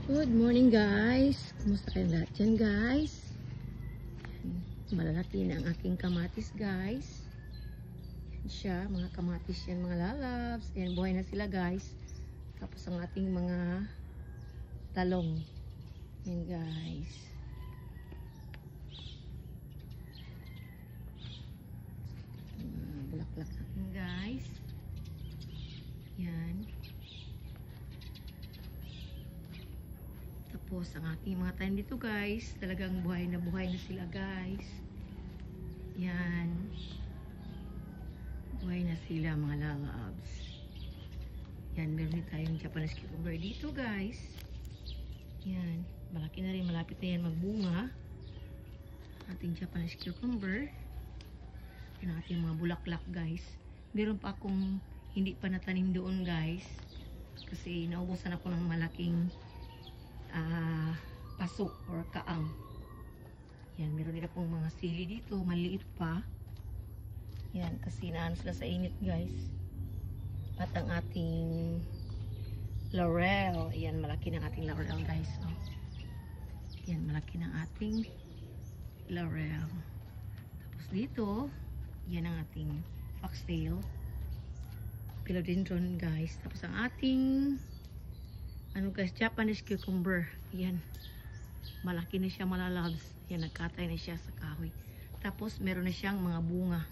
Good morning guys! Kumusta kayong lahat dyan guys? Malalaki na ang aking kamatis guys. Yan siya, mga kamatis yan mga lalabs. Ayan, buhay na sila guys. Tapos ang ating mga talong. Yan guys. Bulaklak natin guys. Yan. Tapos ang aking mga tanim dito guys, talagang buhay na sila guys. Yan. Buhay na sila mga lalabs. Yan, meron din tayong Japanese cucumber dito guys. Yan, malaki na rin, malapit na yan magbunga. Ating Japanese cucumber. Yan ang ating mga bulaklak guys. Meron pa akong hindi pa natanim doon guys. Kasi naubusan ako ng malaking paso or kaang. Yan, meron din akong mga sili dito, maliit pa. Yan, kasi naan sila sa init guys. At ang ating laurel, yan, malaki ng ating laurel guys. Oh. Yan, malaki ng ating laurel. Tapos dito, yan ang ating foxtail, philodendron guys. Tapos ang ating guys, Japanese cucumber. Yan. Malaki na siya, malalabs. Yan, nagkatay na siya sa kahoy. Tapos, meron na siyang mga bunga.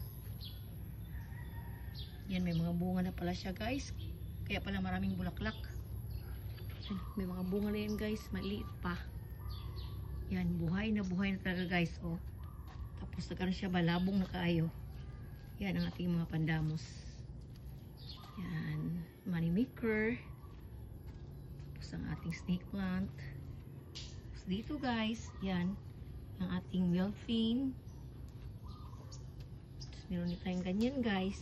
Yan, may mga bunga na pala siya, guys. Kaya pala maraming bulaklak. Yan, may mga bunga na yan, guys. Maliit pa. Yan, buhay na talaga, guys. Oh. Tapos, nagkaroon siya balabong na kaayo. Yan, ang ating mga pandamos. Yan, money maker. Ang ating snake plant. Tapos dito guys, yan ang ating wilfin. Tapos meron din tayong ganyan guys.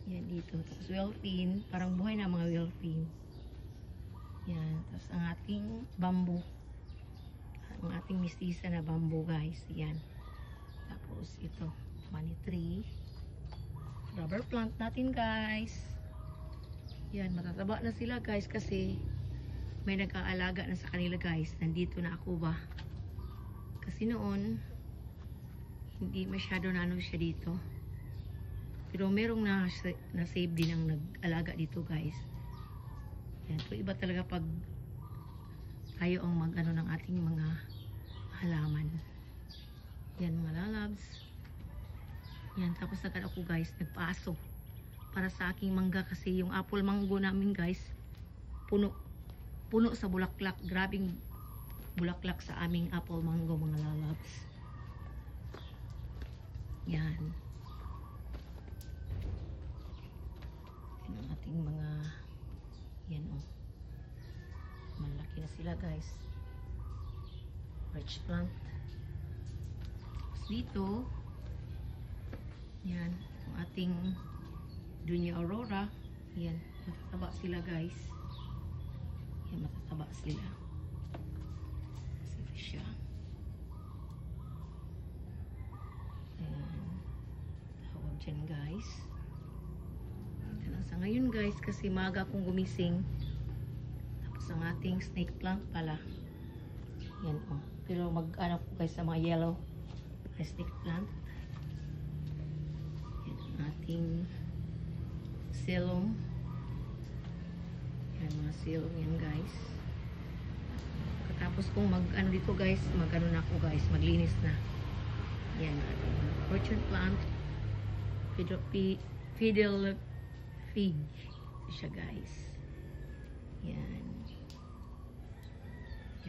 Yan dito. Tapos wilfin, parang buhay na mga wilfin. Yan. Tapos ang ating bamboo. Ang ating mistisa na bamboo guys. Yan. Tapos ito, money tree. Rubber plant natin guys. Yan, matataba na sila guys kasi may nag-aalaga na sa kanila guys. Nandito na ako ba? Kasi noon, hindi masyado na siya dito. Pero merong na-save din ang nag-alaga dito guys. Yan, so iba talaga pag tayo ang mag-ano ng ating mga halaman. Yan mga lalabs. Yan, tapos agad ako guys, nagpaaso para sa aking mangga kasi yung apple mango namin guys puno sa bulaklak. Grabing bulaklak sa aming apple mango mga lalabs. Yan. Yan ang ating mga yan oh. Malaki na sila guys. Rich plant. Tapos dito yan ang ating Dunya Aurora. Yan, matataba sila guys. Yan, matataba sila. Kasi siya. Ayan. Tawag dyan guys. Ito lang sa ngayon guys kasi maaga akong gumising. Tapos ang ating snake plant pala. Yan oh. Pero mag-ano po guys sa mga yellow snake plant. Yan ang ating silong. Yan mga silong yan guys. Katapos kong mag-ano dito guys, mag-ano na ako guys, maglinis na. Yan ating orchard plant. Fiddle fig siya guys. Yan.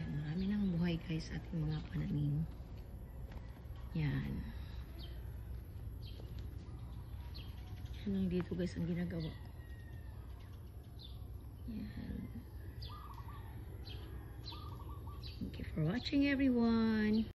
Yan, marami nang buhay guys ating mga pananim. Yan. Yan dito guys ang ginagawa. Yan. Thank you for watching everyone.